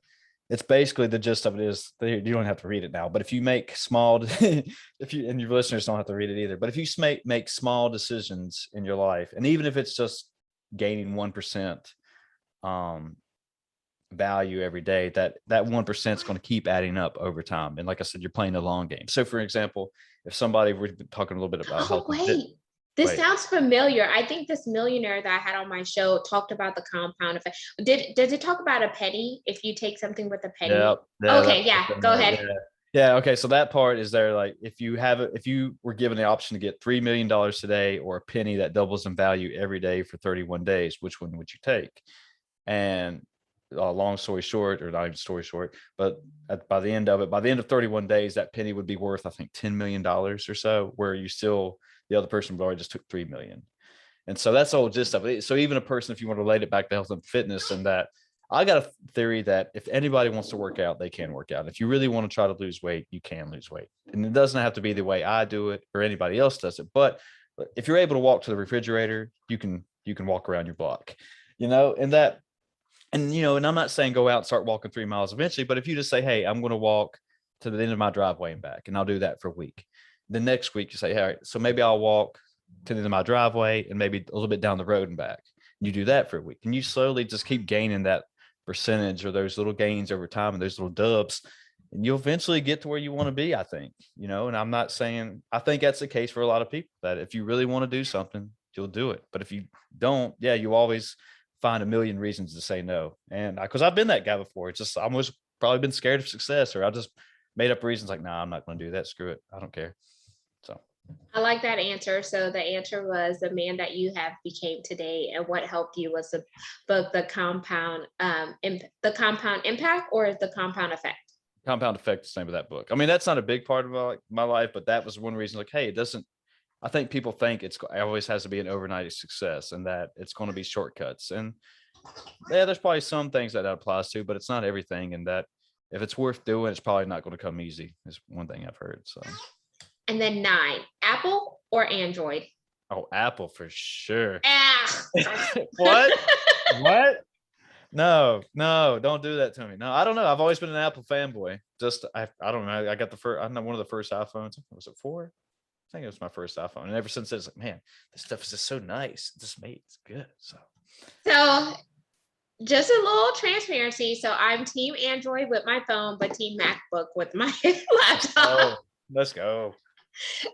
it's basically the gist of it is you don't have to read it now, but if you make small, if you, and your listeners don't have to read it either, but if you make small decisions in your life, and even if it's just gaining 1%, value every day, that 1% is going to keep adding up over time. And like I said, you're playing a long game. So for example, if somebody, we're talking a little bit about Oh, wait. This sounds familiar. I think this millionaire that I had on my show talked about the compound effect. Does it talk about a penny? If you take something with a penny? Yeah. Okay, yeah, go ahead. Yeah. Okay. So that part is there. Like if you were given the option to get $3 million today, or a penny that doubles in value every day for 31 days, which one would you take? And long story short, or not even story short, but by the end of 31 days, that penny would be worth, I think, $10 million or so, where the other person already just took 3 million. And so that's the whole gist of it. So even a person, if you want to relate it back to health and fitness, and that I got a theory that if anybody wants to work out, they can work out. If you really want to try to lose weight, you can lose weight. And it doesn't have to be the way I do it or anybody else does it. But if you're able to walk to the refrigerator, you can walk around your block, and that, and, and I'm not saying go out and start walking 3 miles eventually, but if you just say, hey, I'm going to walk to the end of my driveway and back, and I'll do that for a week. The next week you say, hey, all right, so maybe I'll walk to the end of my driveway and maybe a little bit down the road and back. You do that for a week, and you slowly just keep gaining that percentage, or those little gains over time, and those little dubs, and you'll eventually get to where you want to be, I think, and I'm not saying, I think that's the case for a lot of people, that if you really want to do something, you'll do it. But if you don't, you always find a million reasons to say no. And because I've been that guy before, it's just, I was probably been scared of success, or I just made up reasons like, nah, I'm not going to do that. Screw it. I don't care. So I like that answer. So the answer was the man that you have became today, and what helped you was the book, the compound impact, or the compound effect. Compound Effect is the name of that book. I mean, that's not a big part of my life, but that was one reason. Like, hey, it doesn't. I think people think it always has to be an overnight success, and that it's going to be shortcuts. And yeah, there's probably some things that applies to, but it's not everything. And that if it's worth doing, it's probably not going to come easy, is one thing I've heard. So. And then 9, Apple or Android? Oh, Apple for sure. Ah. What? No, don't do that to me. No, I don't know. I've always been an Apple fanboy. Just, I don't know. I got I don't know, one of the first iPhones. Was it 4? I think it was my first iPhone. And ever since then, it's like, man, this stuff is just so nice. It's good. So just a little transparency. So I'm team Android with my phone, but team MacBook with my laptop. Let's go.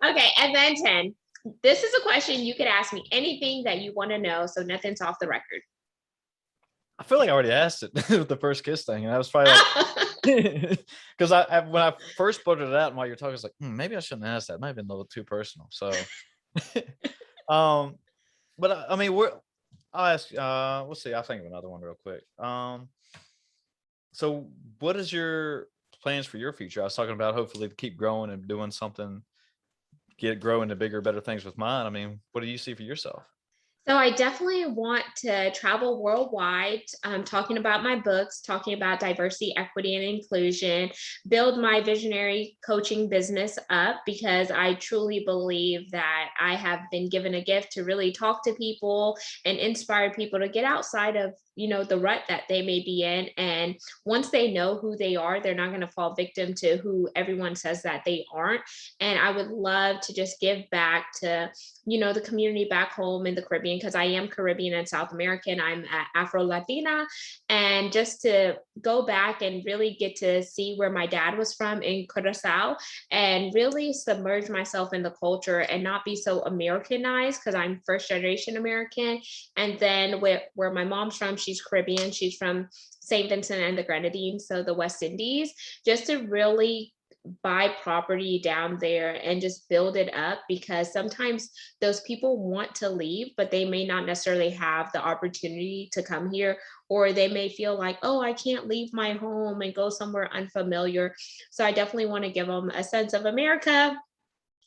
Okay, and then 10. This is a question you could ask me anything that you want to know, so nothing's off the record. I feel like I already asked it with the first kiss thing, and I was probably like, because when I first put it out, and while you're talking, I was like, maybe I shouldn't ask that. It might have been a little too personal. So, but I mean, I'll ask. We'll see. I'll think of another one real quick. So what is your plans for your future? I was talking about hopefully to keep growing and doing something, grow into bigger, better things with mine. I mean, what do you see for yourself? So I definitely want to travel worldwide, talking about my books, talking about diversity, equity, and inclusion, build my visionary coaching business up because I truly believe that I have been given a gift to really talk to people and inspire people to get outside of, the rut that they may be in. And once they know who they are, they're not going to fall victim to who everyone says that they aren't. And I would love to just give back to the community back home in the Caribbean, because I am Caribbean and South American. I'm Afro Latina. And just to go back and really get to see where my dad was from in Curacao and really submerge myself in the culture and not be so Americanized, because I'm first generation American. And then where my mom's from, she's Caribbean. She's from St. Vincent and the Grenadines, so the West Indies, just to really buy property down there and just build it up, because sometimes those people want to leave, but they may not necessarily have the opportunity to come here, or they may feel like, oh, I can't leave my home and go somewhere unfamiliar. So I definitely want to give them a sense of America,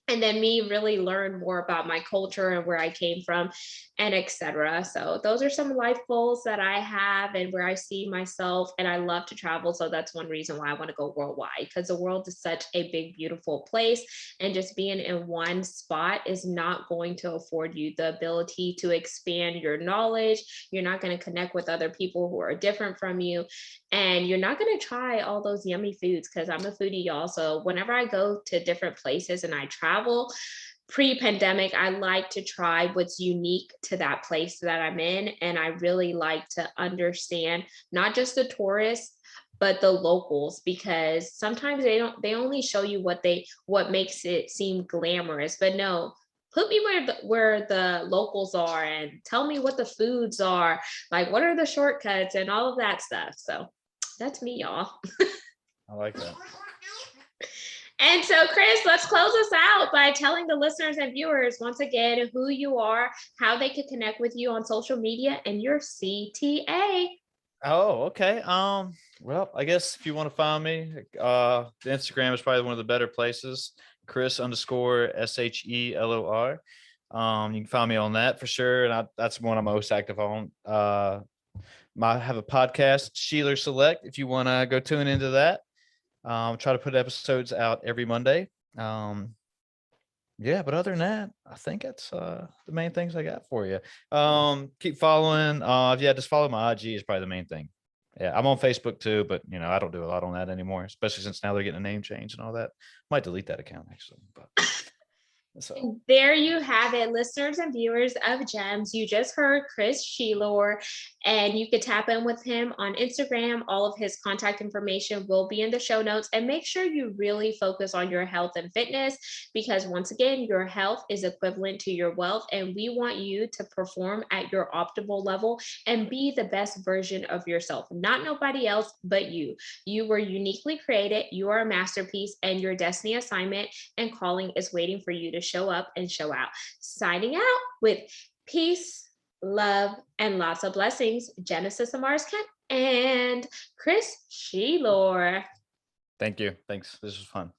and then me really learn more about my culture and where I came from, and etc. So those are some life goals that I have and where I see myself. And I love to travel. So that's one reason why I want to go worldwide, because the world is such a big, beautiful place. And just being in one spot is not going to afford you the ability to expand your knowledge. You're not going to connect with other people who are different from you. And you're not going to try all those yummy foods, because I'm a foodie, y'all. So whenever I go to different places and I travel, pre-pandemic, I like to try what's unique to that place that I'm in. And I really like to understand not just the tourists, but the locals, because sometimes they only show you what makes it seem glamorous. But no, put me where the locals are and tell me what the foods are, like what are the shortcuts and all of that stuff. So that's me, y'all. I like that. And so, Chris, let's close us out by telling the listeners and viewers once again who you are, how they could connect with you on social media, and your CTA. Oh, okay. Well, I guess if you want to find me, the Instagram is probably one of the better places. Chris_SHELOR. You can find me on that for sure, and that's one I'm most active on. I have a podcast, Shelor Select. If you want to go tune into that, try to put episodes out every Monday. Yeah, but other than that, I think that's the main things I got for you. Keep following. Yeah, just follow my IG is probably the main thing. Yeah, I'm on Facebook too, but I don't do a lot on that anymore, especially since now they're getting a name change and all that. Might delete that account actually, but so. And there you have it, listeners and viewers of Gems. You just heard Chris Shelor, and you could tap in with him on Instagram. All of his contact information will be in the show notes. And make sure you really focus on your health and fitness, because once again, your health is equivalent to your wealth, and we want you to perform at your optimal level and be the best version of yourself, not nobody else but you. You were uniquely created, you are a masterpiece, and your destiny assignment and calling is waiting for you to show up and show out. Signing out with peace, love, and lots of blessings. Genesis Amaris Kemp and Chris Shelor. Thank you. Thanks. This was fun.